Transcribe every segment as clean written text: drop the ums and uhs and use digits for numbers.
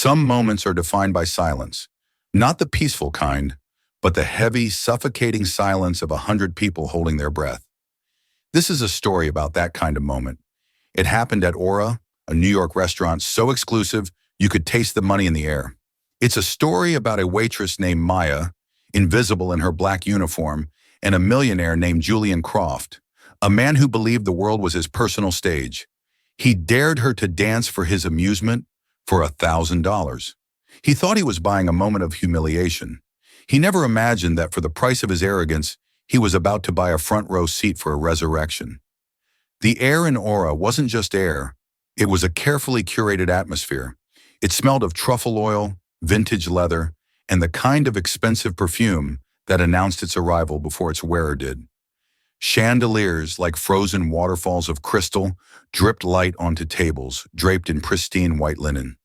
Some moments are defined by silence, not the peaceful kind, but the heavy, suffocating silence of 100 people holding their breath. This is a story about that kind of moment. It happened at Aura, a New York restaurant so exclusive you could taste the money in the air. It's a story about a waitress named Maya, invisible in her black uniform, and a millionaire named Julian Croft, a man who believed the world was his personal stage. He dared her to dance for his amusement for $1,000. He thought he was buying a moment of humiliation. He never imagined that for the price of his arrogance, he was about to buy a front-row seat for a resurrection. The air in Aura wasn't just air. It was a carefully curated atmosphere. It smelled of truffle oil, vintage leather, and the kind of expensive perfume that announced its arrival before its wearer did. Chandeliers, like frozen waterfalls of crystal, dripped light onto tables, draped in pristine white linen.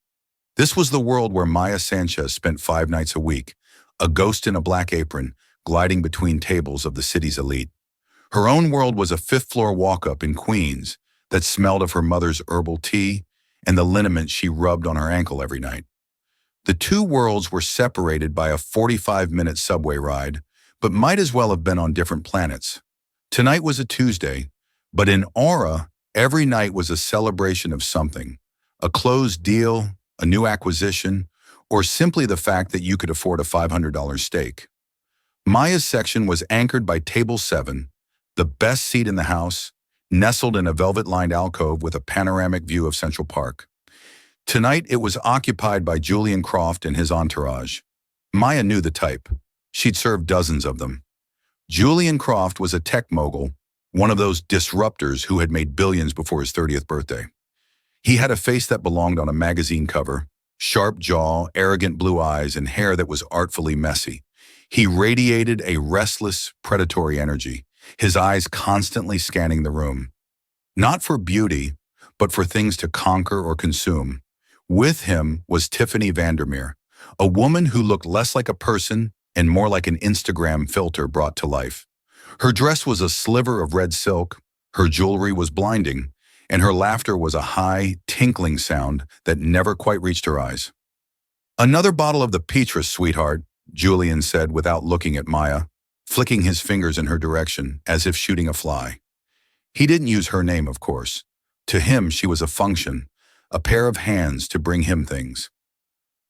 This was the world where Maya Sanchez spent 5 nights a week, a ghost in a black apron, gliding between tables of the city's elite. Her own world was a 5th-floor walk-up in Queens that smelled of her mother's herbal tea and the liniment she rubbed on her ankle every night. The two worlds were separated by a 45-minute subway ride, but might as well have been on different planets. Tonight was a Tuesday, but in Aura, every night was a celebration of something, a closed deal, a new acquisition, or simply the fact that you could afford a $500 steak. Maya's section was anchored by Table 7, the best seat in the house, nestled in a velvet-lined alcove with a panoramic view of Central Park. Tonight, it was occupied by Julian Croft and his entourage. Maya knew the type. She'd served dozens of them. Julian Croft was a tech mogul, one of those disruptors who had made billions before his 30th birthday. He had a face that belonged on a magazine cover, sharp jaw, arrogant blue eyes, and hair that was artfully messy. He radiated a restless, predatory energy, his eyes constantly scanning the room. Not for beauty, but for things to conquer or consume. With him was Tiffany Vandermeer, a woman who looked less like a person and more like an Instagram filter brought to life. Her dress was a sliver of red silk, her jewelry was blinding, and her laughter was a high, tinkling sound that never quite reached her eyes. "Another bottle of the Waitress, sweetheart," Julian said without looking at Maya, flicking his fingers in her direction as if shooting a fly. He didn't use her name, of course. To him, she was a function, a pair of hands to bring him things.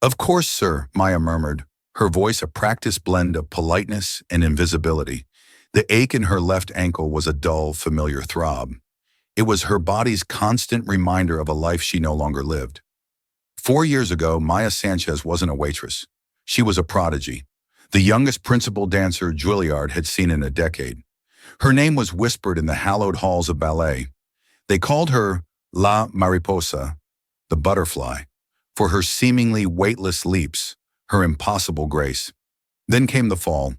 "Of course, sir," Maya murmured, her voice a practiced blend of politeness and invisibility. The ache in her left ankle was a dull, familiar throb. It was her body's constant reminder of a life she no longer lived. 4 years ago, Maya Sanchez wasn't a waitress. She was a prodigy, the youngest principal dancer Juilliard had seen in a decade. Her name was whispered in the hallowed halls of ballet. They called her La Mariposa, the butterfly, for her seemingly weightless leaps, her impossible grace. Then came the fall,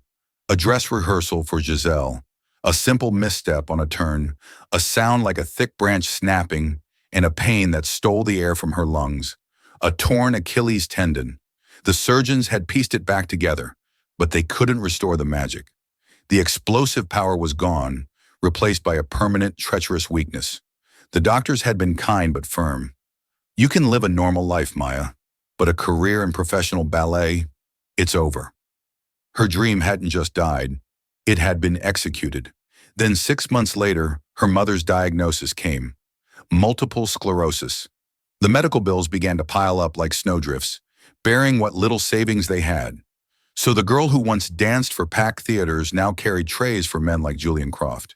a dress rehearsal for Giselle, a simple misstep on a turn, a sound like a thick branch snapping, and a pain that stole the air from her lungs, a torn Achilles tendon. The surgeons had pieced it back together, but they couldn't restore the magic. The explosive power was gone, replaced by a permanent, treacherous weakness. The doctors had been kind but firm. "You can live a normal life, Maya, but a career in professional ballet, it's over." Her dream hadn't just died, it had been executed. Then 6 months later, her mother's diagnosis came: multiple sclerosis. The medical bills began to pile up like snowdrifts, bearing what little savings they had. So the girl who once danced for packed theaters now carried trays for men like Julian Croft.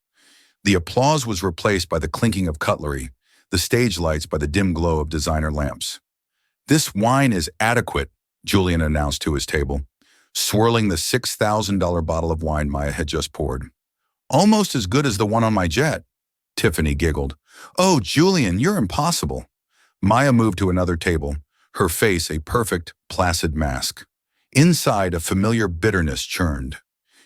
The applause was replaced by the clinking of cutlery, the stage lights by the dim glow of designer lamps. "This wine is adequate," Julian announced to his table, swirling the $6,000 bottle of wine Maya had just poured. "Almost as good as the one on my jet," Tiffany giggled. "Oh, Julian, you're impossible." Maya moved to another table, her face a perfect, placid mask. Inside, a familiar bitterness churned.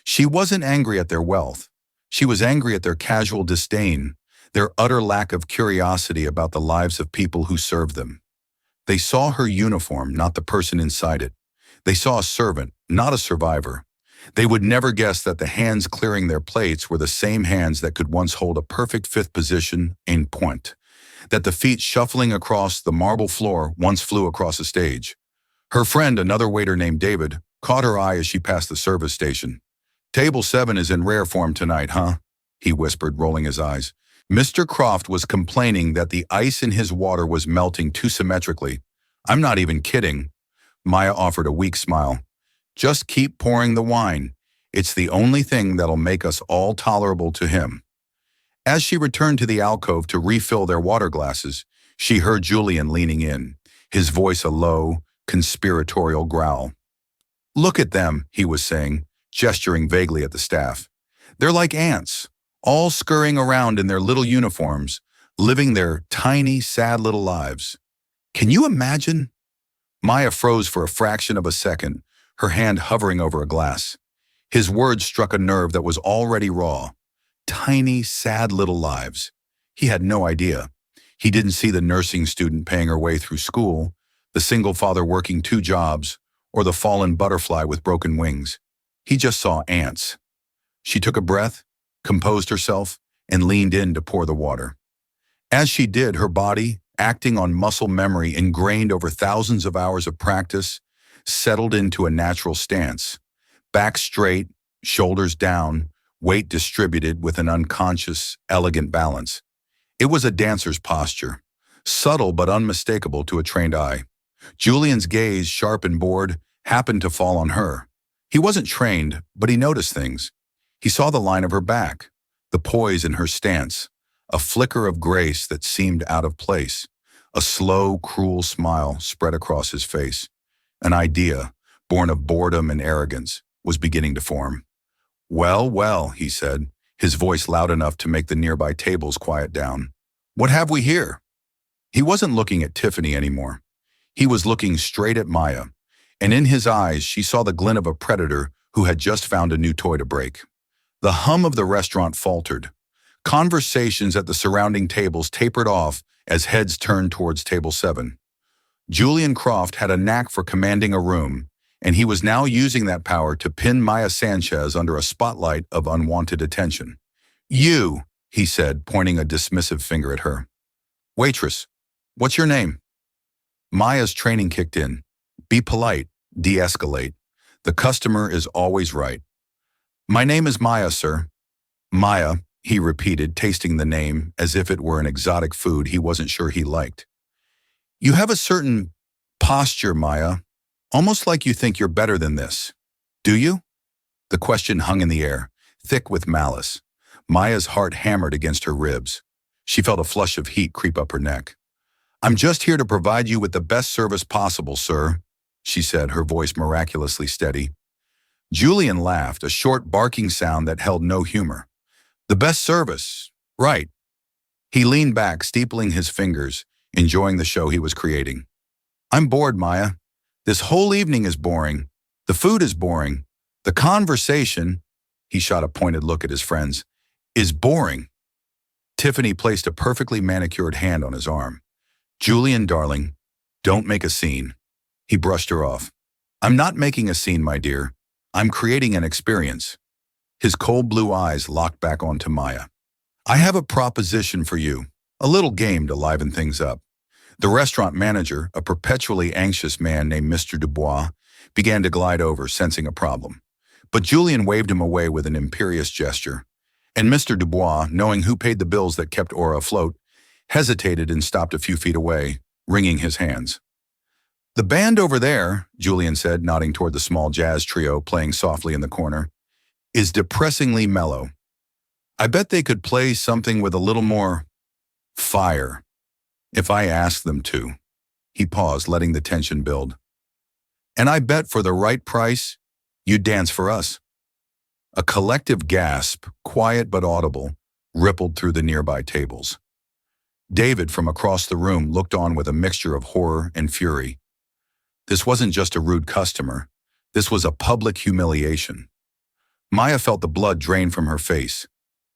She wasn't angry at their wealth. She was angry at their casual disdain, their utter lack of curiosity about the lives of people who served them. They saw her uniform, not the person inside it. They saw a servant, not a survivor. They would never guess that the hands clearing their plates were the same hands that could once hold a perfect fifth position en pointe, that the feet shuffling across the marble floor once flew across a stage. Her friend, another waiter named David, caught her eye as she passed the service station. "Table 7 is in rare form tonight, huh?" he whispered, rolling his eyes. Mr. Croft was complaining that the ice in his water was melting too symmetrically. "I'm not even kidding." Maya offered a weak smile. "Just keep pouring the wine. It's the only thing that'll make us all tolerable to him." As she returned to the alcove to refill their water glasses, she heard Julian leaning in, his voice a low, conspiratorial growl. "Look at them," he was saying, gesturing vaguely at the staff. "They're like ants, all scurrying around in their little uniforms, living their tiny, sad little lives. Can you imagine?" Maya froze for a fraction of a second, her hand hovering over a glass. His words struck a nerve that was already raw. Tiny, sad little lives. He had no idea. He didn't see the nursing student paying her way through school, the single father working 2 jobs, or the fallen butterfly with broken wings. He just saw ants. She took a breath, composed herself, and leaned in to pour the water. As she did, her body, acting on muscle memory ingrained over thousands of hours of practice, settled into a natural stance. Back straight, shoulders down, weight distributed with an unconscious, elegant balance. It was a dancer's posture, subtle but unmistakable to a trained eye. Julian's gaze, sharp and bored, happened to fall on her. He wasn't trained, but he noticed things. He saw the line of her back, the poise in her stance, a flicker of grace that seemed out of place. A slow, cruel smile spread across his face. An idea, born of boredom and arrogance, was beginning to form. "Well, well," he said, his voice loud enough to make the nearby tables quiet down. "What have we here?" He wasn't looking at Tiffany anymore. He was looking straight at Maya, and in his eyes she saw the glint of a predator who had just found a new toy to break. The hum of the restaurant faltered. Conversations at the surrounding tables tapered off as heads turned towards table 7. Julian Croft had a knack for commanding a room, and he was now using that power to pin Maya Sanchez under a spotlight of unwanted attention. "You," he said, pointing a dismissive finger at her. "Waitress, what's your name?" Maya's training kicked in. Be polite, de-escalate. The customer is always right. "My name is Maya, sir." "Maya," he repeated, tasting the name as if it were an exotic food he wasn't sure he liked. "You have a certain posture, Maya. Almost like you think you're better than this. Do you?" The question hung in the air, thick with malice. Maya's heart hammered against her ribs. She felt a flush of heat creep up her neck. "I'm just here to provide you with the best service possible, sir," she said, her voice miraculously steady. Julian laughed, a short barking sound that held no humor. "The best service, right." He leaned back, steepling his fingers, enjoying the show he was creating. "I'm bored, Maya. This whole evening is boring. The food is boring. The conversation," he shot a pointed look at his friends, "is boring." Tiffany placed a perfectly manicured hand on his arm. "Julian, darling, don't make a scene." He brushed her off. "I'm not making a scene, my dear. I'm creating an experience." His cold blue eyes locked back onto Maya. "I have a proposition for you, a little game to liven things up." The restaurant manager, a perpetually anxious man named Mr. Dubois, began to glide over, sensing a problem. But Julian waved him away with an imperious gesture. And Mr. Dubois, knowing who paid the bills that kept Aura afloat, hesitated and stopped a few feet away, wringing his hands. "The band over there," Julian said, nodding toward the small jazz trio playing softly in the corner, "is depressingly mellow. I bet they could play something with a little more fire, if I asked them to." He paused, letting the tension build. "And I bet for the right price, you'd dance for us." A collective gasp, quiet but audible, rippled through the nearby tables. David, from across the room, looked on with a mixture of horror and fury. This wasn't just a rude customer. This was a public humiliation. Maya felt the blood drain from her face.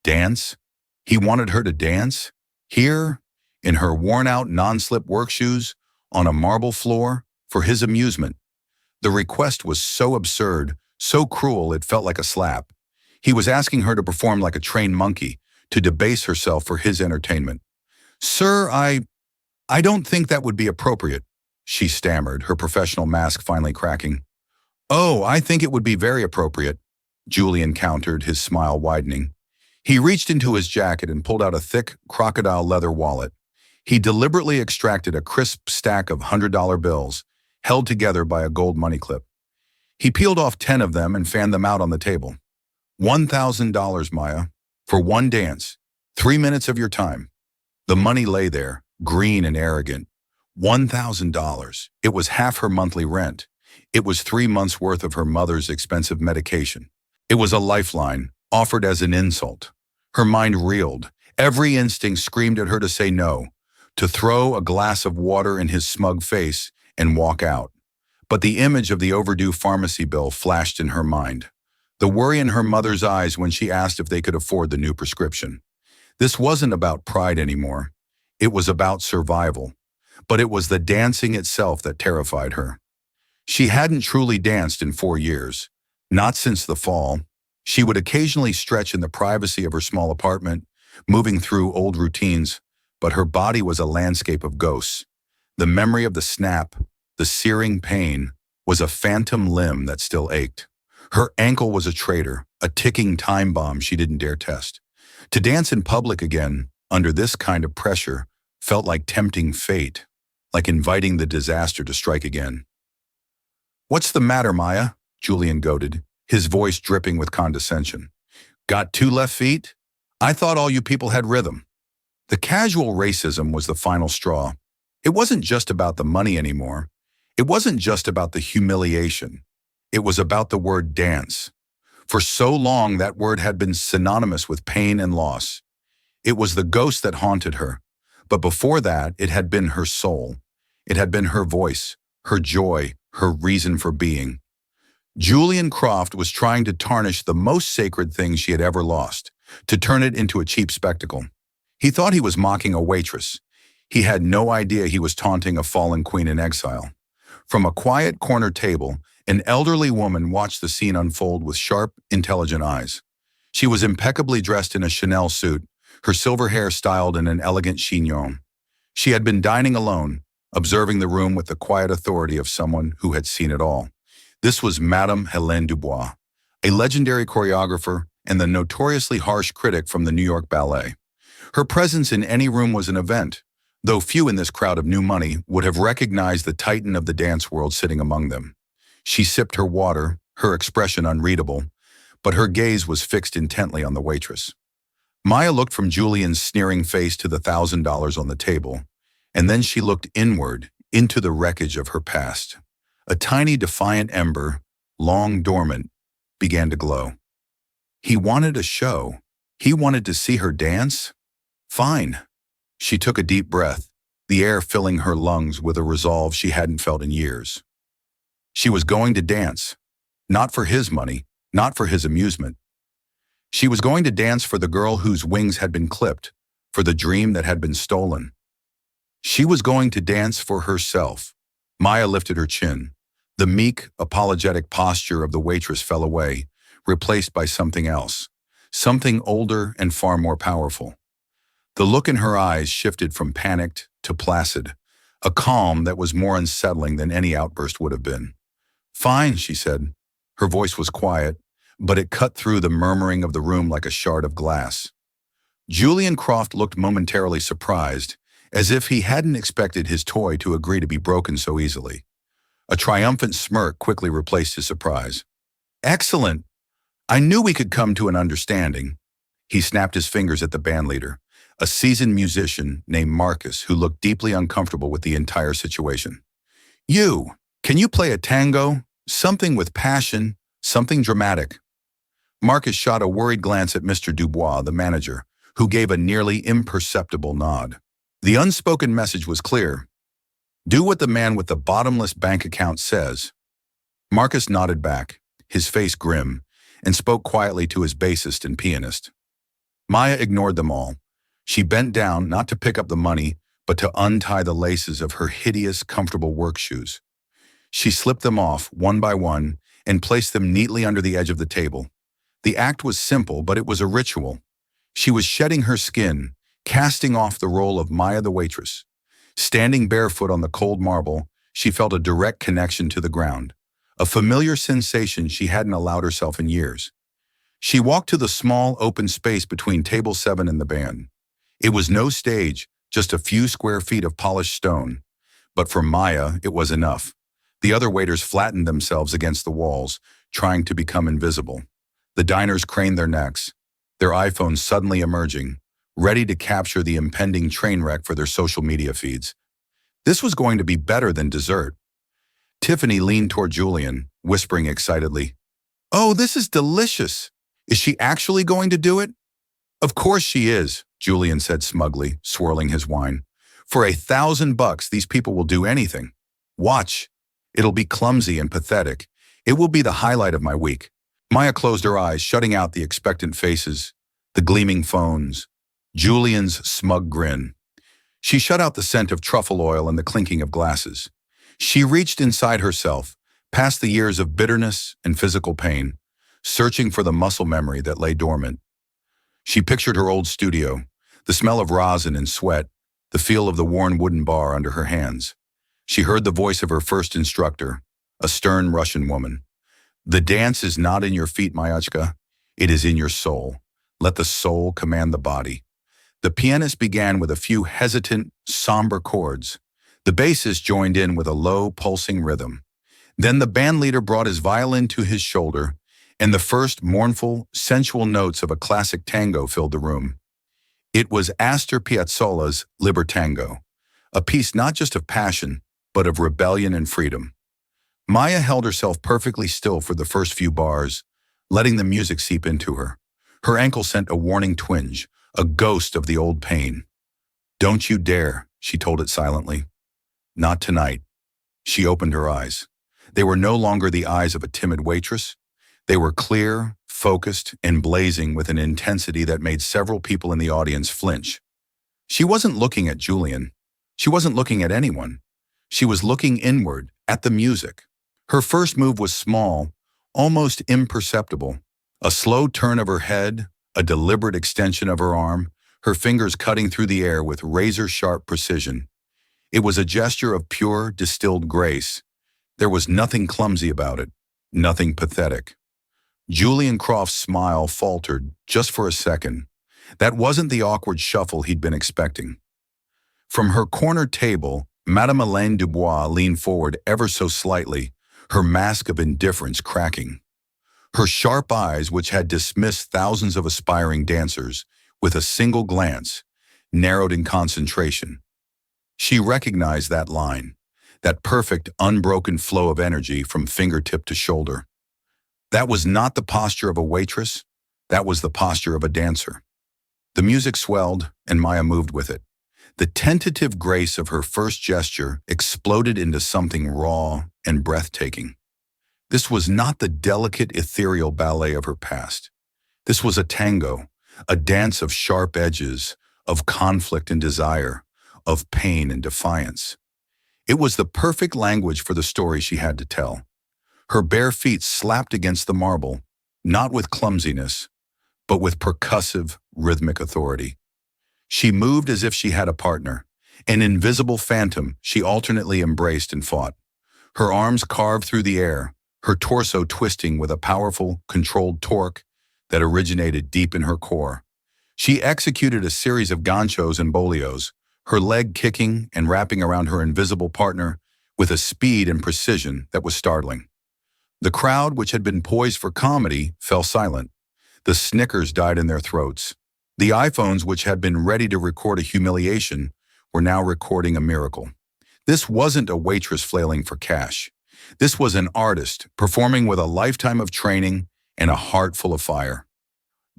Dance? He wanted her to dance? Here, in her worn-out non-slip work shoes, on a marble floor, for his amusement. The request was so absurd, so cruel it felt like a slap. He was asking her to perform like a trained monkey, to debase herself for his entertainment. "Sir, I don't think that would be appropriate," she stammered, her professional mask finally cracking. "Oh, I think it would be very appropriate," Julian countered, his smile widening. He reached into his jacket and pulled out a thick, crocodile leather wallet. He deliberately extracted a crisp stack of $100 bills, held together by a gold money clip. He peeled off 10 of them and fanned them out on the table. $1,000, Maya, for one dance. 3 minutes of your time. The money lay there, green and arrogant. $1,000. It was half her monthly rent. It was 3 months' worth of her mother's expensive medication. It was a lifeline, offered as an insult. Her mind reeled. Every instinct screamed at her to say no, to throw a glass of water in his smug face and walk out. But the image of the overdue pharmacy bill flashed in her mind. The worry in her mother's eyes when she asked if they could afford the new prescription. This wasn't about pride anymore. It was about survival. But it was the dancing itself that terrified her. She hadn't truly danced in 4 years. Not since the fall. She would occasionally stretch in the privacy of her small apartment, moving through old routines, but her body was a landscape of ghosts. The memory of the snap, the searing pain, was a phantom limb that still ached. Her ankle was a traitor, a ticking time bomb she didn't dare test. To dance in public again, under this kind of pressure, felt like tempting fate, like inviting the disaster to strike again. "What's the matter, Maya?" Julian goaded, his voice dripping with condescension. "Got 2 left feet? I thought all you people had rhythm." The casual racism was the final straw. It wasn't just about the money anymore. It wasn't just about the humiliation. It was about the word dance. For so long, that word had been synonymous with pain and loss. It was the ghost that haunted her. But before that, it had been her soul. It had been her voice, her joy, her reason for being. Julian Croft was trying to tarnish the most sacred thing she had ever lost, to turn it into a cheap spectacle. He thought he was mocking a waitress. He had no idea he was taunting a fallen queen in exile. From a quiet corner table, an elderly woman watched the scene unfold with sharp, intelligent eyes. She was impeccably dressed in a Chanel suit, her silver hair styled in an elegant chignon. She had been dining alone, observing the room with the quiet authority of someone who had seen it all. This was Madame Helene Dubois, a legendary choreographer and the notoriously harsh critic from the New York Ballet. Her presence in any room was an event, though few in this crowd of new money would have recognized the titan of the dance world sitting among them. She sipped her water, her expression unreadable, but her gaze was fixed intently on the waitress. Maya looked from Julian's sneering face to the $1,000 on the table, and then she looked inward, into the wreckage of her past. A tiny defiant ember, long dormant, began to glow. He wanted a show. He wanted to see her dance? Fine. She took a deep breath, the air filling her lungs with a resolve she hadn't felt in years. She was going to dance, not for his money, not for his amusement. She was going to dance for the girl whose wings had been clipped, for the dream that had been stolen. She was going to dance for herself. Maya lifted her chin. The meek, apologetic posture of the waitress fell away, replaced by something else, something older and far more powerful. The look in her eyes shifted from panicked to placid, a calm that was more unsettling than any outburst would have been. "Fine," she said. Her voice was quiet, but it cut through the murmuring of the room like a shard of glass. Julian Croft looked momentarily surprised, as if he hadn't expected his toy to agree to be broken so easily. A triumphant smirk quickly replaced his surprise. "Excellent! I knew we could come to an understanding." He snapped his fingers at the bandleader, a seasoned musician named Marcus who looked deeply uncomfortable with the entire situation. Can you play a tango? Something with passion, something dramatic." Marcus shot a worried glance at Mr. Dubois, the manager, who gave a nearly imperceptible nod. The unspoken message was clear. "Do what the man with the bottomless bank account says." Marcus nodded back, his face grim, and spoke quietly to his bassist and pianist. Maya ignored them all. She bent down not to pick up the money, but to untie the laces of her hideous, comfortable work shoes. She slipped them off, one by one, and placed them neatly under the edge of the table. The act was simple, but it was a ritual. She was shedding her skin, casting off the role of Maya the waitress. Standing barefoot on the cold marble, She felt a direct connection to the ground, a familiar sensation she hadn't allowed herself in years. She walked to the small open space between table 7 and the band. It was no stage, just a few square feet of polished stone. But for Maya, it was enough. The other waiters flattened themselves against the walls, trying to become invisible. The diners craned their necks, their iPhones suddenly emerging, ready to capture the impending train wreck for their social media feeds. This was going to be better than dessert. Tiffany leaned toward Julian, whispering excitedly, "Oh, this is delicious. Is she actually going to do it?" "Of course she is," Julian said smugly, swirling his wine. "For $1,000, these people will do anything. Watch. It'll be clumsy and pathetic. It will be the highlight of my week." Maya closed her eyes, shutting out the expectant faces, the gleaming phones, Julian's smug grin. She shut out the scent of truffle oil and the clinking of glasses. She reached inside herself, past the years of bitterness and physical pain, searching for the muscle memory that lay dormant. She pictured her old studio, the smell of rosin and sweat, the feel of the worn wooden bar under her hands. She heard the voice of her first instructor, a stern Russian woman. "The dance is not in your feet, Mayachka. It is in your soul. Let the soul command the body." The pianist began with a few hesitant, somber chords. The bassist joined in with a low, pulsing rhythm. Then the bandleader brought his violin to his shoulder, and the first mournful, sensual notes of a classic tango filled the room. It was Astor Piazzolla's Libertango, a piece not just of passion, but of rebellion and freedom. Maya held herself perfectly still for the first few bars, letting the music seep into her. Her ankle sent a warning twinge, a ghost of the old pain. "Don't you dare," she told it silently. "Not tonight." She opened her eyes. They were no longer the eyes of a timid waitress. They were clear, focused, and blazing with an intensity that made several people in the audience flinch. She wasn't looking at Julian. She wasn't looking at anyone. She was looking inward, at the music. Her first move was small, almost imperceptible. A slow turn of her head, a deliberate extension of her arm, her fingers cutting through the air with razor-sharp precision. It was a gesture of pure, distilled grace. There was nothing clumsy about it, nothing pathetic. Julian Croft's smile faltered just for a second. That wasn't the awkward shuffle he'd been expecting. From her corner table, Madame Helene Dubois leaned forward ever so slightly, her mask of indifference cracking. Her sharp eyes, which had dismissed thousands of aspiring dancers, with a single glance, narrowed in concentration. She recognized that line, that perfect, unbroken flow of energy from fingertip to shoulder. That was not the posture of a waitress. That was the posture of a dancer. The music swelled, and Maya moved with it. The tentative grace of her first gesture exploded into something raw and breathtaking. This was not the delicate, ethereal ballet of her past. This was a tango, a dance of sharp edges, of conflict and desire, of pain and defiance. It was the perfect language for the story she had to tell. Her bare feet slapped against the marble, not with clumsiness, but with percussive, rhythmic authority. She moved as if she had a partner, an invisible phantom she alternately embraced and fought. Her arms carved through the air, her torso twisting with a powerful, controlled torque that originated deep in her core. She executed a series of ganchos and bolios, her leg kicking and wrapping around her invisible partner with a speed and precision that was startling. The crowd, which had been poised for comedy, fell silent. The snickers died in their throats. The iPhones, which had been ready to record a humiliation, were now recording a miracle. This wasn't a waitress flailing for cash. This was an artist performing with a lifetime of training and a heart full of fire.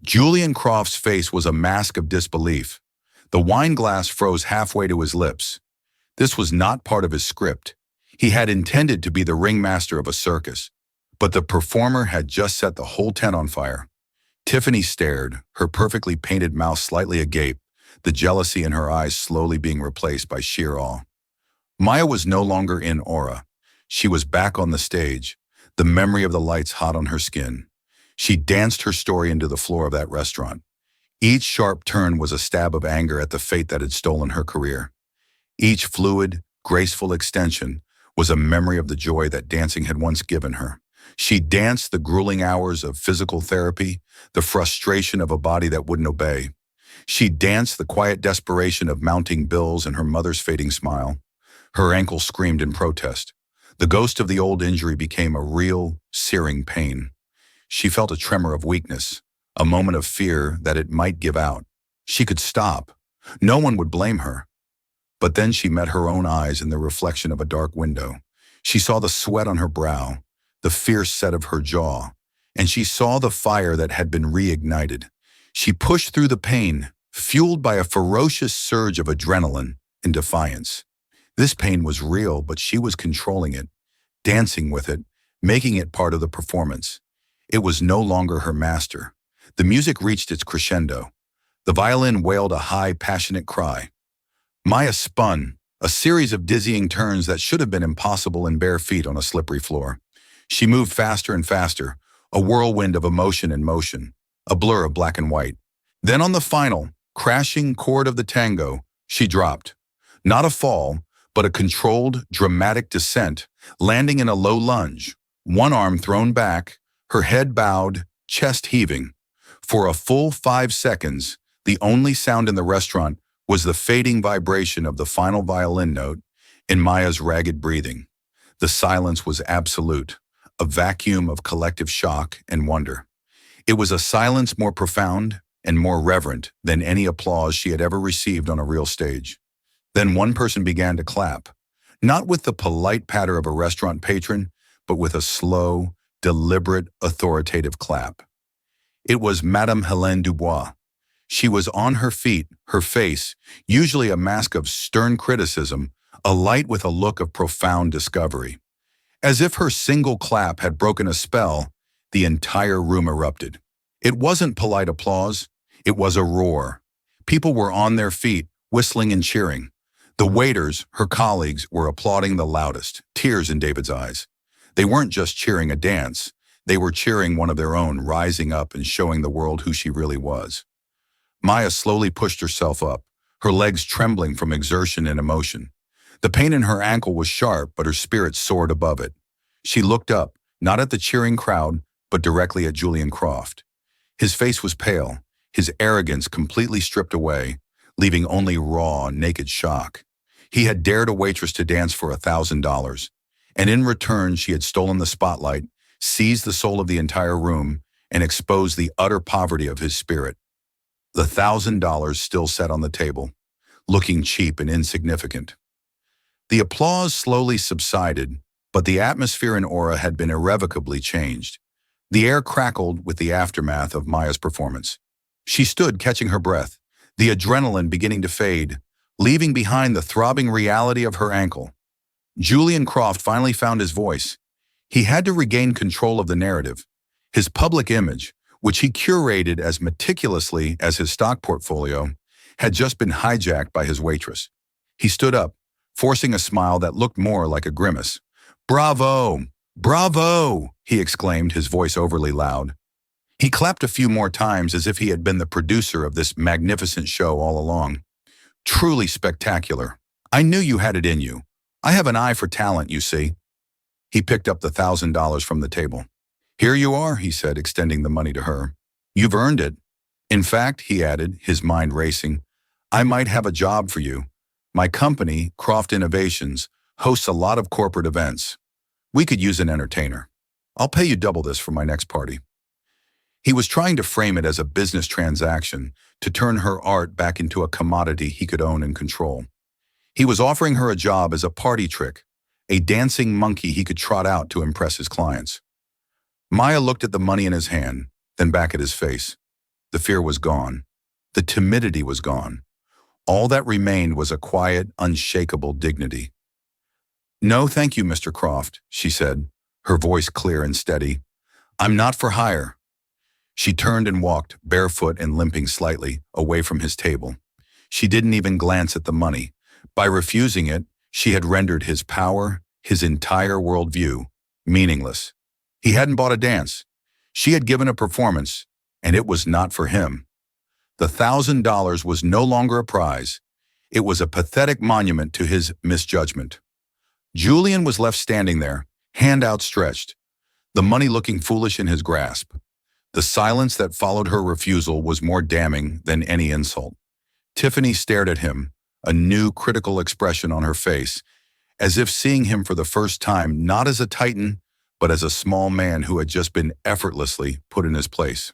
Julian Croft's face was a mask of disbelief. The wine glass froze halfway to his lips. This was not part of his script. He had intended to be the ringmaster of a circus, but the performer had just set the whole tent on fire. Tiffany stared, her perfectly painted mouth slightly agape, the jealousy in her eyes slowly being replaced by sheer awe. Maya was no longer in aura. She was back on the stage, the memory of the lights hot on her skin. She danced her story into the floor of that restaurant. Each sharp turn was a stab of anger at the fate that had stolen her career. Each fluid, graceful extension was a memory of the joy that dancing had once given her. She danced the grueling hours of physical therapy, the frustration of a body that wouldn't obey. She danced the quiet desperation of mounting bills and her mother's fading smile. Her ankle screamed in protest. The ghost of the old injury became a real, searing pain. She felt a tremor of weakness, a moment of fear that it might give out. She could stop. No one would blame her. But then she met her own eyes in the reflection of a dark window. She saw the sweat on her brow, the fierce set of her jaw, and she saw the fire that had been reignited. She pushed through the pain, fueled by a ferocious surge of adrenaline in defiance. This pain was real, but she was controlling it, dancing with it, making it part of the performance. It was no longer her master. The music reached its crescendo. The violin wailed a high, passionate cry. Maya spun, a series of dizzying turns that should have been impossible in bare feet on a slippery floor. She moved faster and faster, a whirlwind of emotion and motion, a blur of black and white. Then on the final, crashing chord of the tango, she dropped. Not a fall, but a controlled, dramatic descent, landing in a low lunge, one arm thrown back, her head bowed, chest heaving. For a full 5 seconds, the only sound in the restaurant was the fading vibration of the final violin note in Maya's ragged breathing. The silence was absolute, a vacuum of collective shock and wonder. It was a silence more profound and more reverent than any applause she had ever received on a real stage. Then one person began to clap, not with the polite patter of a restaurant patron, but with a slow, deliberate, authoritative clap. It was Madame Helene Dubois. She was on her feet, her face, usually a mask of stern criticism, alight with a look of profound discovery. As if her single clap had broken a spell, the entire room erupted. It wasn't polite applause, it was a roar. People were on their feet, whistling and cheering. The waiters, her colleagues, were applauding the loudest, tears in David's eyes. They weren't just cheering a dance, they were cheering one of their own, rising up and showing the world who she really was. Maya slowly pushed herself up, her legs trembling from exertion and emotion. The pain in her ankle was sharp, but her spirit soared above it. She looked up, not at the cheering crowd, but directly at Julian Croft. His face was pale, his arrogance completely stripped away, leaving only raw, naked shock. He had dared a waitress to dance for $1,000, and in return she had stolen the spotlight, seized the soul of the entire room, and exposed the utter poverty of his spirit. The $1,000 still sat on the table, looking cheap and insignificant. The applause slowly subsided, but the atmosphere and aura had been irrevocably changed. The air crackled with the aftermath of Maya's performance. She stood catching her breath, the adrenaline beginning to fade, leaving behind the throbbing reality of her ankle. Julian Croft finally found his voice. He had to regain control of the narrative. His public image, which he curated as meticulously as his stock portfolio, had just been hijacked by his waitress. He stood up, forcing a smile that looked more like a grimace. "Bravo! Bravo!" he exclaimed, his voice overly loud. He clapped a few more times as if he had been the producer of this magnificent show all along. "Truly spectacular. I knew you had it in you. I have an eye for talent, you see." He picked up the $1,000 from the table. "Here you are," he said, extending the money to her. "You've earned it. In fact," he added, his mind racing, "I might have a job for you. My company, Croft Innovations, hosts a lot of corporate events. We could use an entertainer. I'll pay you double this for my next party." He was trying to frame it as a business transaction, to turn her art back into a commodity he could own and control. He was offering her a job as a party trick, a dancing monkey he could trot out to impress his clients. Maya looked at the money in his hand, then back at his face. The fear was gone. The timidity was gone. All that remained was a quiet, unshakable dignity. "No, thank you, Mr. Croft," she said, her voice clear and steady. "I'm not for hire." She turned and walked, barefoot and limping slightly, away from his table. She didn't even glance at the money. By refusing it, she had rendered his power, his entire worldview, meaningless. He hadn't bought a dance. She had given a performance, and it was not for him. The $1,000 was no longer a prize. It was a pathetic monument to his misjudgment. Julian was left standing there, hand outstretched, the money looking foolish in his grasp. The silence that followed her refusal was more damning than any insult. Tiffany stared at him, a new critical expression on her face, as if seeing him for the first time not as a titan, but as a small man who had just been effortlessly put in his place.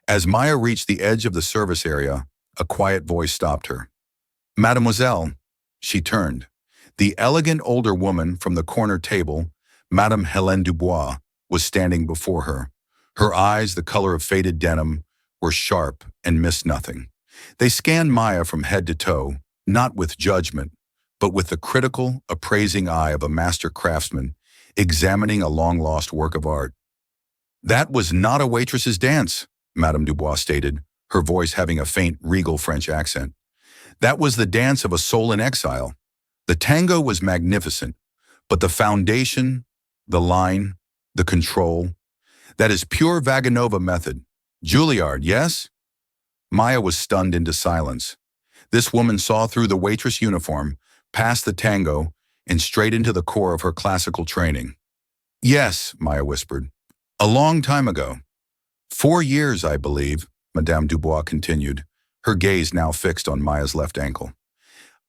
As Maya reached the edge of the service area, a quiet voice stopped her. "Mademoiselle," she turned. The elegant older woman from the corner table, Madame Hélène Dubois, was standing before her. Her eyes, the color of faded denim, were sharp and missed nothing. They scanned Maya from head to toe, not with judgment, but with the critical, appraising eye of a master craftsman examining a long-lost work of art. "That was not a waitress's dance," Madame Dubois stated, her voice having a faint, regal French accent. "That was the dance of a soul in exile. The tango was magnificent, but the foundation, the line, the control, that is pure Vaganova method. Juilliard, yes?" Maya was stunned into silence. This woman saw through the waitress uniform, past the tango, and straight into the core of her classical training. "Yes," Maya whispered. "A long time ago. 4 years, I believe," Madame Dubois continued, her gaze now fixed on Maya's left ankle.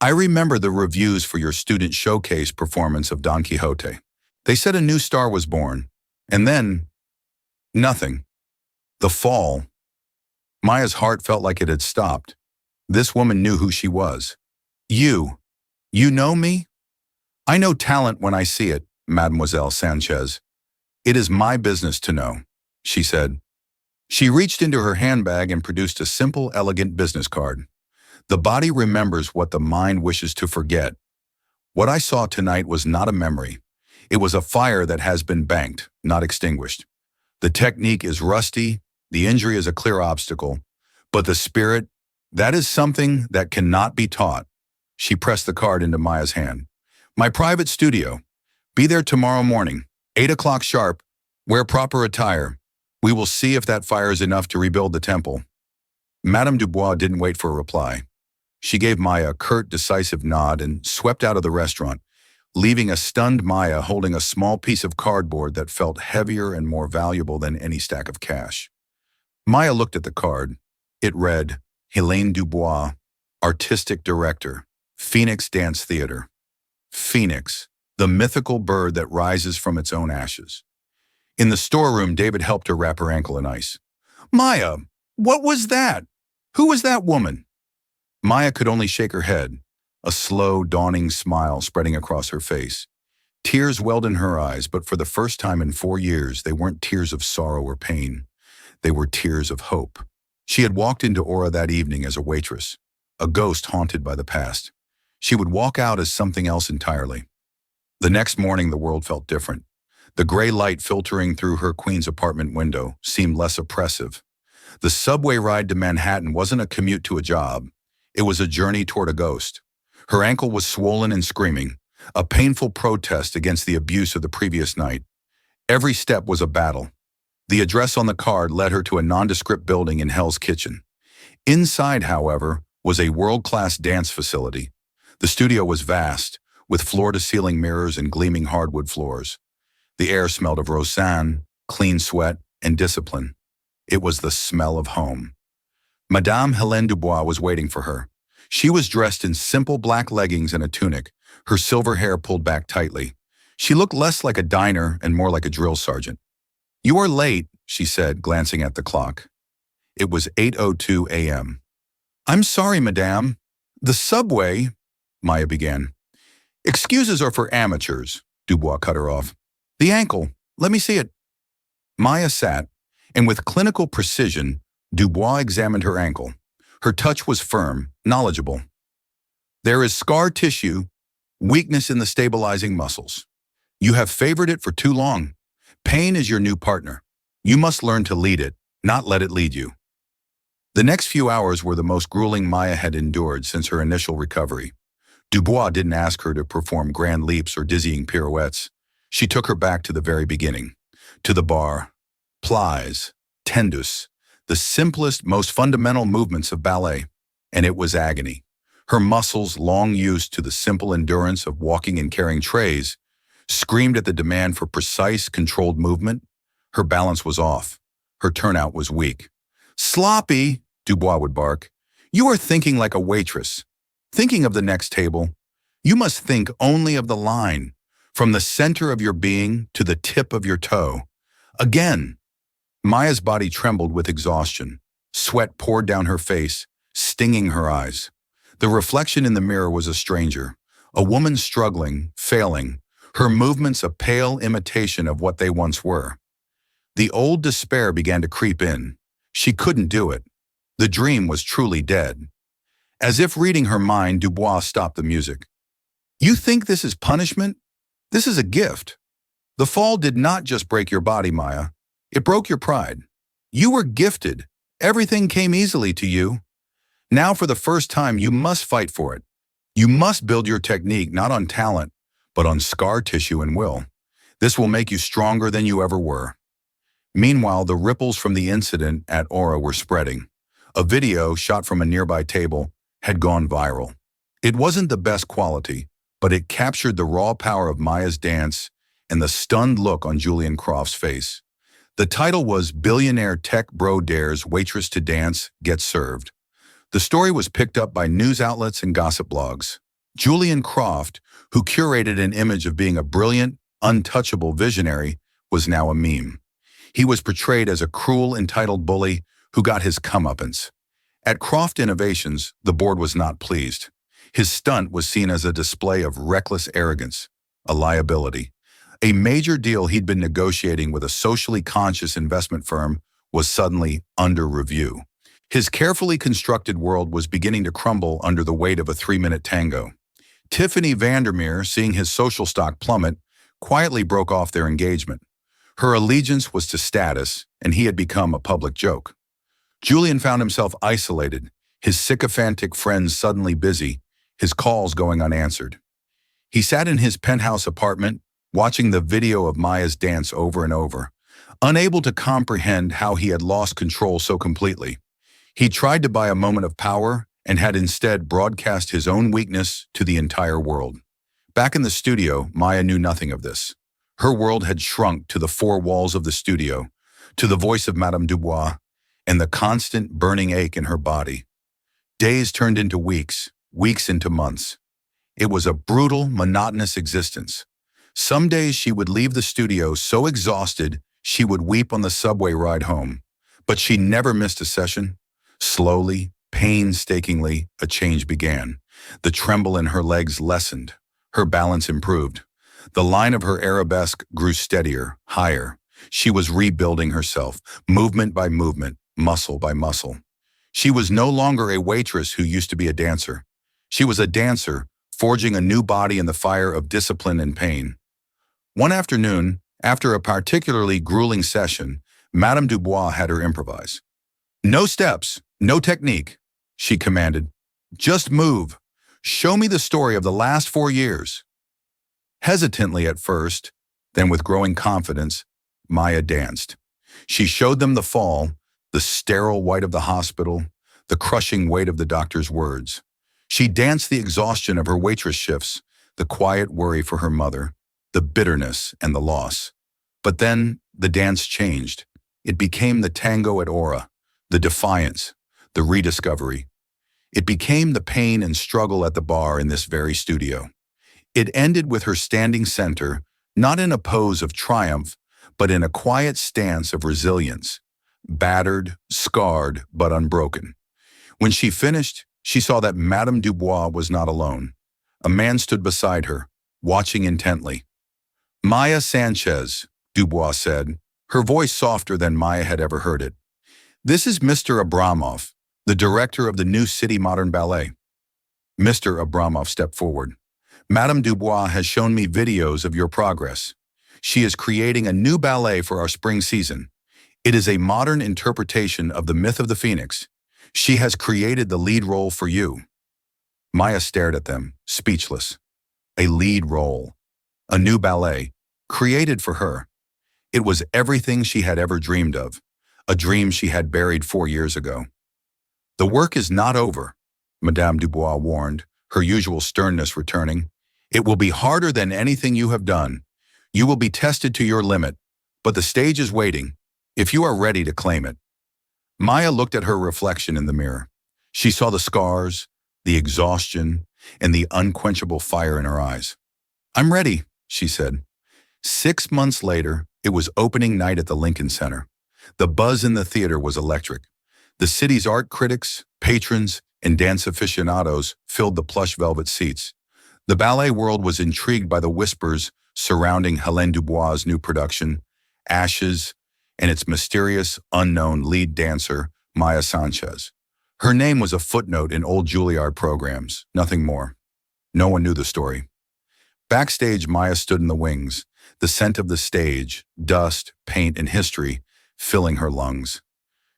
"I remember the reviews for your student showcase performance of Don Quixote. They said a new star was born. And then, nothing. The fall." Maya's heart felt like it had stopped. This woman knew who she was. You know me?" "I know talent when I see it, Mademoiselle Sanchez. It is my business to know," she said. She reached into her handbag and produced a simple, elegant business card. "The body remembers what the mind wishes to forget. What I saw tonight was not a memory. It was a fire that has been banked, not extinguished. The technique is rusty, the injury is a clear obstacle, but the spirit, that is something that cannot be taught." She pressed the card into Maya's hand. "My private studio. Be there tomorrow morning, 8 o'clock sharp. Wear proper attire. We will see if that fire is enough to rebuild the temple." Madame Dubois didn't wait for a reply. She gave Maya a curt, decisive nod and swept out of the restaurant, leaving a stunned Maya holding a small piece of cardboard that felt heavier and more valuable than any stack of cash. Maya looked at the card. It read, "Hélène Dubois, Artistic Director, Phoenix Dance Theater." Phoenix, the mythical bird that rises from its own ashes. In the storeroom, David helped her wrap her ankle in ice. "Maya, what was that? Who was that woman?" Maya could only shake her head, a slow, dawning smile spreading across her face. Tears welled in her eyes, but for the first time in 4 years, they weren't tears of sorrow or pain. They were tears of hope. She had walked into Aura that evening as a waitress, a ghost haunted by the past. She would walk out as something else entirely. The next morning, the world felt different. The gray light filtering through her Queens apartment window seemed less oppressive. The subway ride to Manhattan wasn't a commute to a job. It was a journey toward a ghost. Her ankle was swollen and screaming, a painful protest against the abuse of the previous night. Every step was a battle. The address on the card led her to a nondescript building in Hell's Kitchen. Inside, however, was a world-class dance facility. The studio was vast, with floor-to-ceiling mirrors and gleaming hardwood floors. The air smelled of Rosanne, clean sweat, and discipline. It was the smell of home. Madame Hélène Dubois was waiting for her. She was dressed in simple black leggings and a tunic, her silver hair pulled back tightly. She looked less like a diner and more like a drill sergeant. "You are late," she said, glancing at the clock. It was 8:02 a.m. "I'm sorry, madame. The subway," Maya began. "Excuses are for amateurs," Dubois cut her off. "The ankle. Let me see it." Maya sat, and with clinical precision, Dubois examined her ankle. Her touch was firm, knowledgeable. "There is scar tissue, weakness in the stabilizing muscles. You have favored it for too long. Pain is your new partner. You must learn to lead it, not let it lead you." The next few hours were the most grueling Maya had endured since her initial recovery. Dubois didn't ask her to perform grand leaps or dizzying pirouettes. She took her back to the very beginning, to the bar, plies, tendus, the simplest, most fundamental movements of ballet. And it was agony. Her muscles, long used to the simple endurance of walking and carrying trays, screamed at the demand for precise, controlled movement. Her balance was off. Her turnout was weak. "Sloppy," Dubois would bark. "You are thinking like a waitress. Thinking of the next table. You must think only of the line, from the center of your being to the tip of your toe. Again." Maya's body trembled with exhaustion. Sweat poured down her face, stinging her eyes. The reflection in the mirror was a stranger, a woman struggling, failing, her movements a pale imitation of what they once were. The old despair began to creep in. She couldn't do it. The dream was truly dead. As if reading her mind, Dubois stopped the music. "You think this is punishment? This is a gift. The fall did not just break your body, Maya. It broke your pride. You were gifted. Everything came easily to you. Now, for the first time, you must fight for it. You must build your technique not on talent, but on scar tissue and will. This will make you stronger than you ever were." Meanwhile, the ripples from the incident at Aura were spreading. A video shot from a nearby table had gone viral. It wasn't the best quality, but it captured the raw power of Maya's dance and the stunned look on Julian Croft's face. The title was "Billionaire Tech Bro Dares Waitress to Dance, Get Served." The story was picked up by news outlets and gossip blogs. Julian Croft, who curated an image of being a brilliant, untouchable visionary, was now a meme. He was portrayed as a cruel, entitled bully who got his comeuppance. At Croft Innovations, the board was not pleased. His stunt was seen as a display of reckless arrogance, a liability. A major deal he'd been negotiating with a socially conscious investment firm was suddenly under review. His carefully constructed world was beginning to crumble under the weight of a 3-minute tango. Tiffany Vandermeer, seeing his social stock plummet, quietly broke off their engagement. Her allegiance was to status, and he had become a public joke. Julian found himself isolated, his sycophantic friends suddenly busy, his calls going unanswered. He sat in his penthouse apartment, watching the video of Maya's dance over and over, unable to comprehend how he had lost control so completely. He tried to buy a moment of power and had instead broadcast his own weakness to the entire world. Back in the studio, Maya knew nothing of this. Her world had shrunk to the 4 walls of the studio, to the voice of Madame Dubois, and the constant burning ache in her body. Days turned into weeks, weeks into months. It was a brutal, monotonous existence. Some days she would leave the studio so exhausted she would weep on the subway ride home. But she never missed a session. Slowly, painstakingly, a change began. The tremble in her legs lessened. Her balance improved. The line of her arabesque grew steadier, higher. She was rebuilding herself, movement by movement, muscle by muscle. She was no longer a waitress who used to be a dancer. She was a dancer, forging a new body in the fire of discipline and pain. One afternoon, after a particularly grueling session, Madame Dubois had her improvise. "No steps, no technique," she commanded. "Just move. Show me the story of the last 4 years." Hesitantly at first, then with growing confidence, Maya danced. She showed them the fall, the sterile white of the hospital, the crushing weight of the doctor's words. She danced the exhaustion of her waitress shifts, the quiet worry for her mother, the bitterness and the loss. But then the dance changed. It became the tango at Aura, the defiance, the rediscovery. It became the pain and struggle at the bar in this very studio. It ended with her standing center, not in a pose of triumph, but in a quiet stance of resilience, battered, scarred, but unbroken. When she finished, she saw that Madame Dubois was not alone. A man stood beside her, watching intently. "Maya Sanchez," Dubois said, her voice softer than Maya had ever heard it. "This is Mr. Abramov, the director of the New City Modern Ballet." Mr. Abramov stepped forward. "Madame Dubois has shown me videos of your progress. She is creating a new ballet for our spring season. It is a modern interpretation of the myth of the Phoenix. She has created the lead role for you." Maya stared at them, speechless. A lead role. A new ballet, created for her. It was everything she had ever dreamed of, a dream she had buried 4 years ago. "The work is not over," Madame Dubois warned, her usual sternness returning. It will be harder than anything you have done. You will be tested to your limit, but the stage is waiting, if you are ready to claim it. Maya looked at her reflection in the mirror. She saw the scars, the exhaustion, and the unquenchable fire in her eyes. I'm ready, she said. 6 months later, it was opening night at the Lincoln Center. The buzz in the theater was electric. The city's art critics, patrons, and dance aficionados filled the plush velvet seats. The ballet world was intrigued by the whispers surrounding Hélène Dubois' new production, Ashes, and its mysterious, unknown lead dancer, Maya Sanchez. Her name was a footnote in old Juilliard programs, nothing more. No one knew the story. Backstage, Maya stood in the wings, the scent of the stage, dust, paint, and history filling her lungs.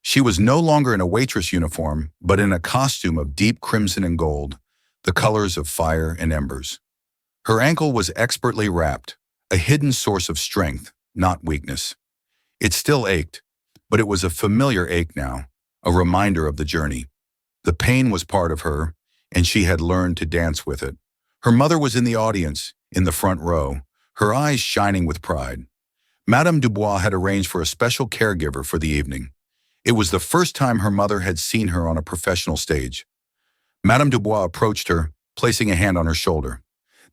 She was no longer in a waitress uniform, but in a costume of deep crimson and gold, the colors of fire and embers. Her ankle was expertly wrapped, a hidden source of strength, not weakness. It still ached, but it was a familiar ache now, a reminder of the journey. The pain was part of her, and she had learned to dance with it. Her mother was in the audience, in the front row, her eyes shining with pride. Madame Dubois had arranged for a special caregiver for the evening. It was the first time her mother had seen her on a professional stage. Madame Dubois approached her, placing a hand on her shoulder.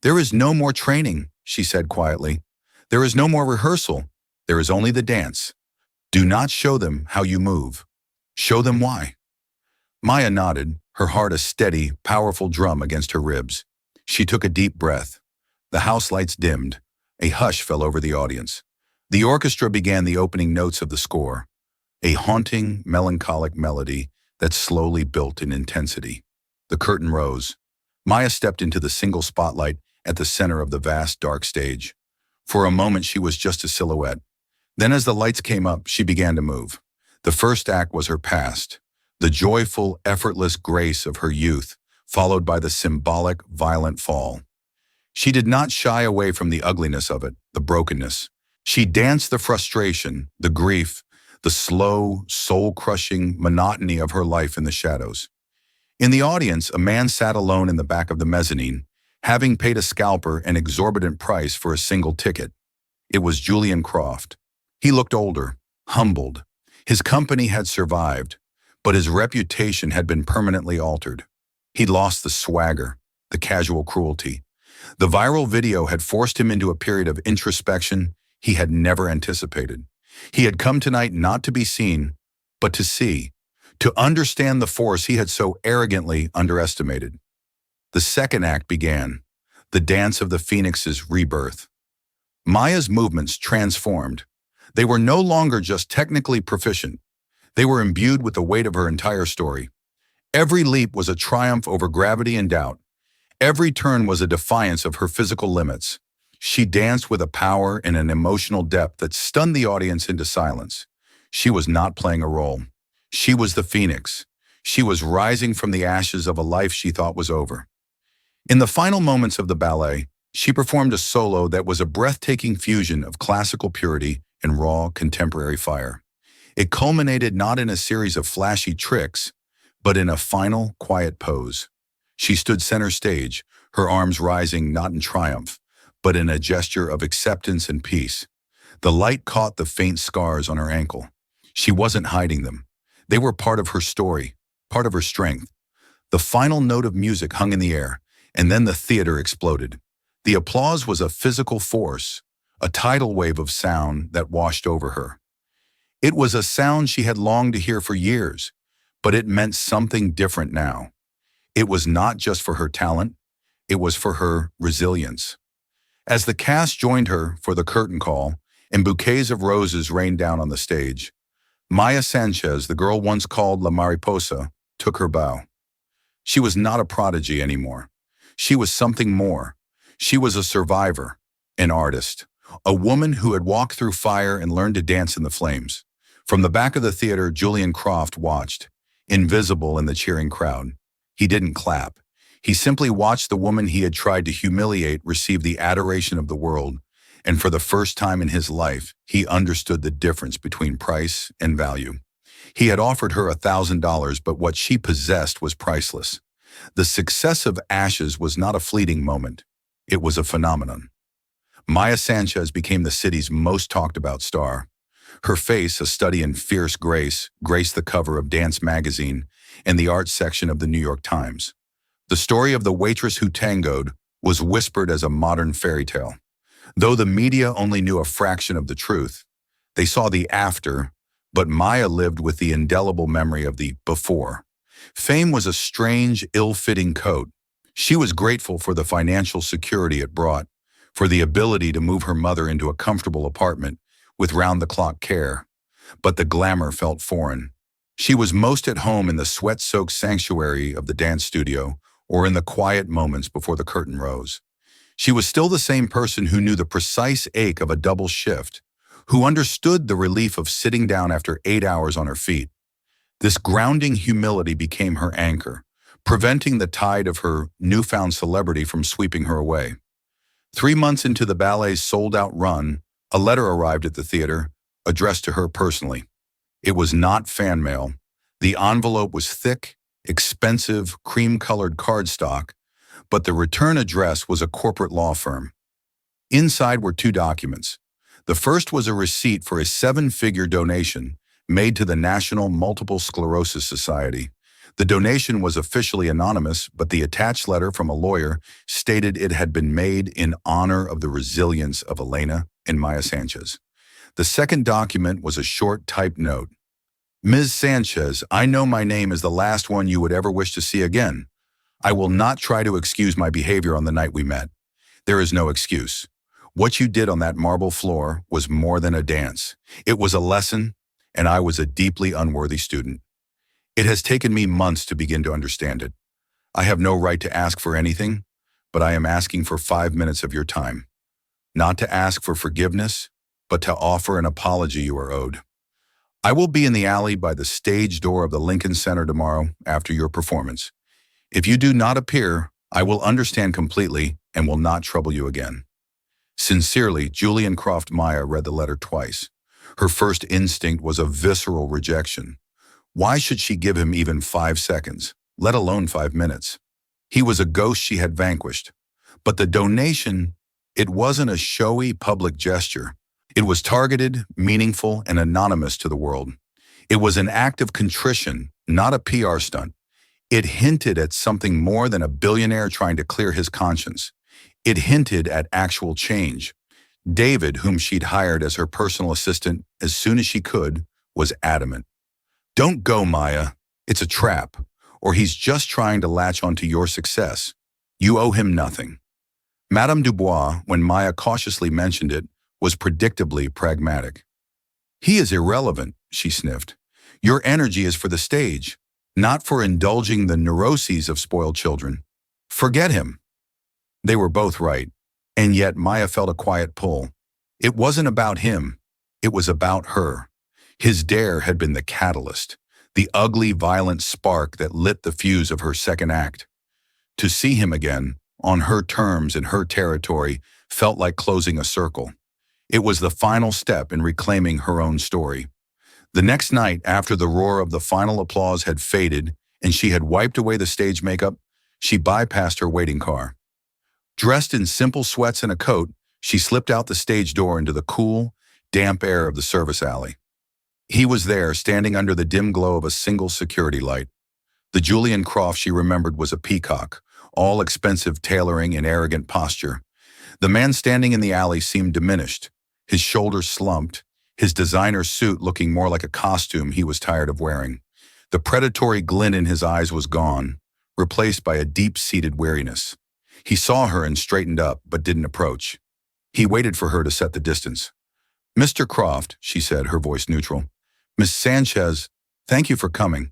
There is no more training, she said quietly. There is no more rehearsal. There is only the dance. Do not show them how you move. Show them why. Maya nodded, her heart a steady, powerful drum against her ribs. She took a deep breath. The house lights dimmed. A hush fell over the audience. The orchestra began the opening notes of the score, a haunting, melancholic melody that slowly built in intensity. The curtain rose. Maya stepped into the single spotlight at the center of the vast, dark stage. For a moment, she was just a silhouette. Then as the lights came up, she began to move. The first act was her past, the joyful, effortless grace of her youth, followed by the symbolic, violent fall. She did not shy away from the ugliness of it, the brokenness. She danced the frustration, the grief, the slow, soul-crushing monotony of her life in the shadows. In the audience, a man sat alone in the back of the mezzanine, having paid a scalper an exorbitant price for a single ticket. It was Julian Croft. He looked older, humbled. His company had survived, but his reputation had been permanently altered. He'd lost the swagger, the casual cruelty. The viral video had forced him into a period of introspection he had never anticipated. He had come tonight not to be seen, but to see, to understand the force he had so arrogantly underestimated. The second act began, the dance of the Phoenix's rebirth. Maya's movements transformed. They were no longer just technically proficient. They were imbued with the weight of her entire story. Every leap was a triumph over gravity and doubt. Every turn was a defiance of her physical limits. She danced with a power and an emotional depth that stunned the audience into silence. She was not playing a role. She was the Phoenix. She was rising from the ashes of a life she thought was over. In the final moments of the ballet, she performed a solo that was a breathtaking fusion of classical purity and raw contemporary fire. It culminated not in a series of flashy tricks, but in a final, quiet pose. She stood center stage, her arms rising not in triumph, but in a gesture of acceptance and peace. The light caught the faint scars on her ankle. She wasn't hiding them. They were part of her story, part of her strength. The final note of music hung in the air, and then the theater exploded. The applause was a physical force, a tidal wave of sound that washed over her. It was a sound she had longed to hear for years, but it meant something different now. It was not just for her talent, it was for her resilience. As the cast joined her for the curtain call and bouquets of roses rained down on the stage, Maya Sanchez, the girl once called La Mariposa, took her bow. She was not a prodigy anymore. She was something more. She was a survivor, an artist, a woman who had walked through fire and learned to dance in the flames. From the back of the theater, Julian Croft watched, invisible in the cheering crowd. He didn't clap. He simply watched the woman he had tried to humiliate receive the adoration of the world, and for the first time in his life, he understood the difference between price and value. He had offered her $1,000, but what she possessed was priceless. The success of Ashes was not a fleeting moment. It was a phenomenon. Maya Sanchez became the city's most talked about star. Her face, a study in fierce grace, graced the cover of Dance magazine and the art section of the New York Times. The story of the waitress who tangoed was whispered as a modern fairy tale. Though the media only knew a fraction of the truth, they saw the after, but Maya lived with the indelible memory of the before. Fame was a strange, ill-fitting coat. She was grateful for the financial security it brought, for the ability to move her mother into a comfortable apartment with round-the-clock care. But the glamour felt foreign. She was most at home in the sweat-soaked sanctuary of the dance studio or in the quiet moments before the curtain rose. She was still the same person who knew the precise ache of a double shift, who understood the relief of sitting down after 8 hours on her feet. This grounding humility became her anchor, preventing the tide of her newfound celebrity from sweeping her away. 3 months into the ballet's sold-out run, a letter arrived at the theater, addressed to her personally. It was not fan mail. The envelope was thick, expensive, cream-colored cardstock, but the return address was a corporate law firm. Inside were 2 documents. The first was a receipt for a 7-figure donation made to the National Multiple Sclerosis Society. The donation was officially anonymous, but the attached letter from a lawyer stated it had been made in honor of the resilience of Elena and Maya Sanchez. The second document was a short typed note. Ms. Sanchez, I know my name is the last one you would ever wish to see again. I will not try to excuse my behavior on the night we met. There is no excuse. What you did on that marble floor was more than a dance. It was a lesson, and I was a deeply unworthy student. It has taken me months to begin to understand it. I have no right to ask for anything, but I am asking for 5 minutes of your time. Not to ask for forgiveness, but to offer an apology you are owed. I will be in the alley by the stage door of the Lincoln Center tomorrow after your performance. If you do not appear, I will understand completely and will not trouble you again. Sincerely, Julian Croft. Maya read the letter twice. Her first instinct was a visceral rejection. Why should she give him even 5 seconds, let alone 5 minutes? He was a ghost she had vanquished. But the donation, it wasn't a showy public gesture. It was targeted, meaningful, and anonymous to the world. It was an act of contrition, not a PR stunt. It hinted at something more than a billionaire trying to clear his conscience. It hinted at actual change. David, whom she'd hired as her personal assistant as soon as she could, was adamant. Don't go, Maya. It's a trap. Or he's just trying to latch onto your success. You owe him nothing. Madame Dubois, when Maya cautiously mentioned it, was predictably pragmatic. He is irrelevant, she sniffed. Your energy is for the stage, not for indulging the neuroses of spoiled children. Forget him. They were both right, and yet Maya felt a quiet pull. It wasn't about him. It was about her. His dare had been the catalyst, the ugly, violent spark that lit the fuse of her second act. To see him again, on her terms in her territory, felt like closing a circle. It was the final step in reclaiming her own story. The next night, after the roar of the final applause had faded and she had wiped away the stage makeup, she bypassed her waiting car. Dressed in simple sweats and a coat, she slipped out the stage door into the cool, damp air of the service alley. He was there, standing under the dim glow of a single security light. The Julian Croft she remembered was a peacock, all expensive tailoring and arrogant posture. The man standing in the alley seemed diminished, his shoulders slumped, his designer suit looking more like a costume he was tired of wearing. The predatory glint in his eyes was gone, replaced by a deep-seated weariness. He saw her and straightened up, but didn't approach. He waited for her to set the distance. Mr. Croft, she said, her voice neutral. Miss Sanchez, thank you for coming.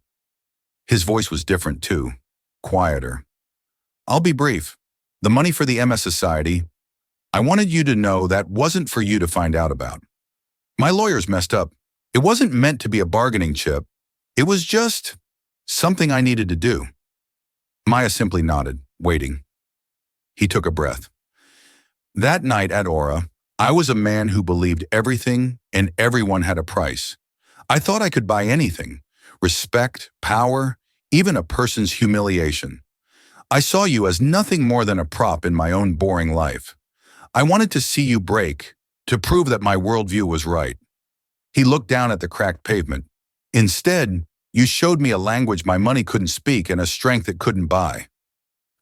His voice was different, too, quieter. I'll be brief. The money for the MS Society, I wanted you to know that wasn't for you to find out about. My lawyers messed up. It wasn't meant to be a bargaining chip. It was just something I needed to do. Maya simply nodded, waiting. He took a breath. That night at Aura, I was a man who believed everything and everyone had a price. I thought I could buy anything, respect, power, even a person's humiliation. I saw you as nothing more than a prop in my own boring life. I wanted to see you break, to prove that my worldview was right. He looked down at the cracked pavement. Instead, you showed me a language my money couldn't speak and a strength it couldn't buy.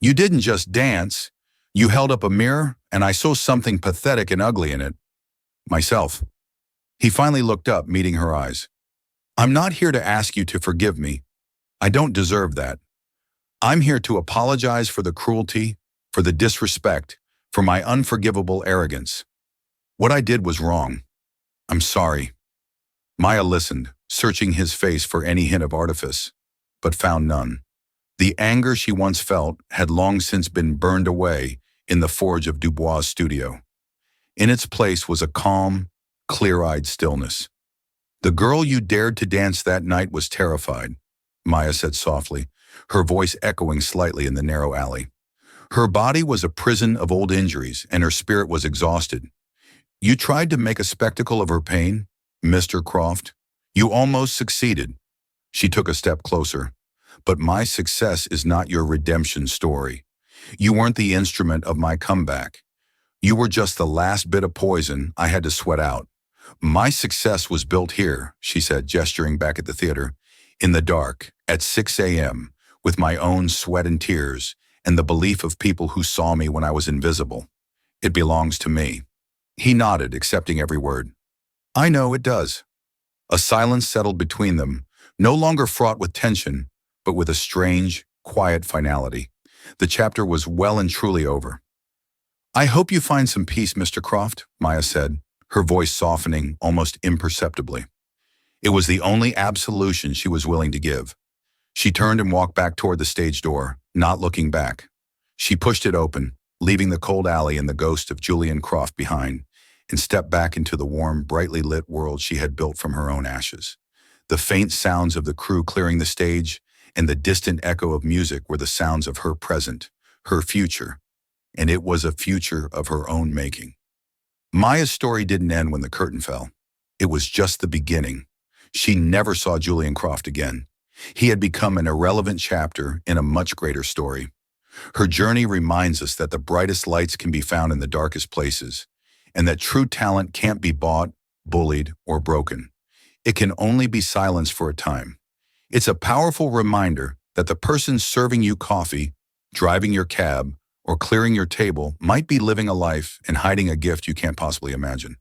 You didn't just dance. You held up a mirror, and I saw something pathetic and ugly in it. Myself. He finally looked up, meeting her eyes. I'm not here to ask you to forgive me. I don't deserve that. I'm here to apologize for the cruelty, for the disrespect, for my unforgivable arrogance. What I did was wrong. I'm sorry. Maya listened, searching his face for any hint of artifice, but found none. The anger she once felt had long since been burned away in the forge of Dubois' studio. In its place was a calm, clear-eyed stillness. The girl you dared to dance that night was terrified, Maya said softly, her voice echoing slightly in the narrow alley. Her body was a prison of old injuries, and her spirit was exhausted. You tried to make a spectacle of her pain, Mr. Croft. You almost succeeded. She took a step closer. But my success is not your redemption story. You weren't the instrument of my comeback. You were just the last bit of poison I had to sweat out. My success was built here, she said, gesturing back at the theater, in the dark, at 6 a.m., with my own sweat and tears, and the belief of people who saw me when I was invisible. It belongs to me. He nodded, accepting every word. I know it does. A silence settled between them, no longer fraught with tension, but with a strange, quiet finality. The chapter was well and truly over. I hope you find some peace, Mr. Croft, Maya said, her voice softening almost imperceptibly. It was the only absolution she was willing to give. She turned and walked back toward the stage door, not looking back. She pushed it open, leaving the cold alley and the ghost of Julian Croft behind, and stepped back into the warm, brightly lit world she had built from her own ashes. The faint sounds of the crew clearing the stage and the distant echo of music were the sounds of her present, her future, and it was a future of her own making. Maya's story didn't end when the curtain fell. It was just the beginning. She never saw Julian Croft again. He had become an irrelevant chapter in a much greater story. Her journey reminds us that the brightest lights can be found in the darkest places, and that true talent can't be bought, bullied, or broken. It can only be silenced for a time. It's a powerful reminder that the person serving you coffee, driving your cab, or clearing your table might be living a life and hiding a gift you can't possibly imagine.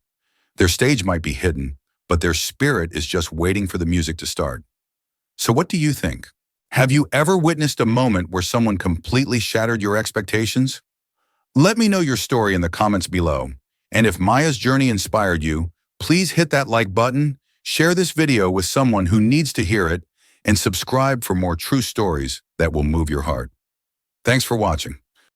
Their stage might be hidden, but their spirit is just waiting for the music to start. So what do you think? Have you ever witnessed a moment where someone completely shattered your expectations? Let me know your story in the comments below. And if Maya's journey inspired you, please hit that like button, share this video with someone who needs to hear it, and subscribe for more true stories that will move your heart. Thanks for watching.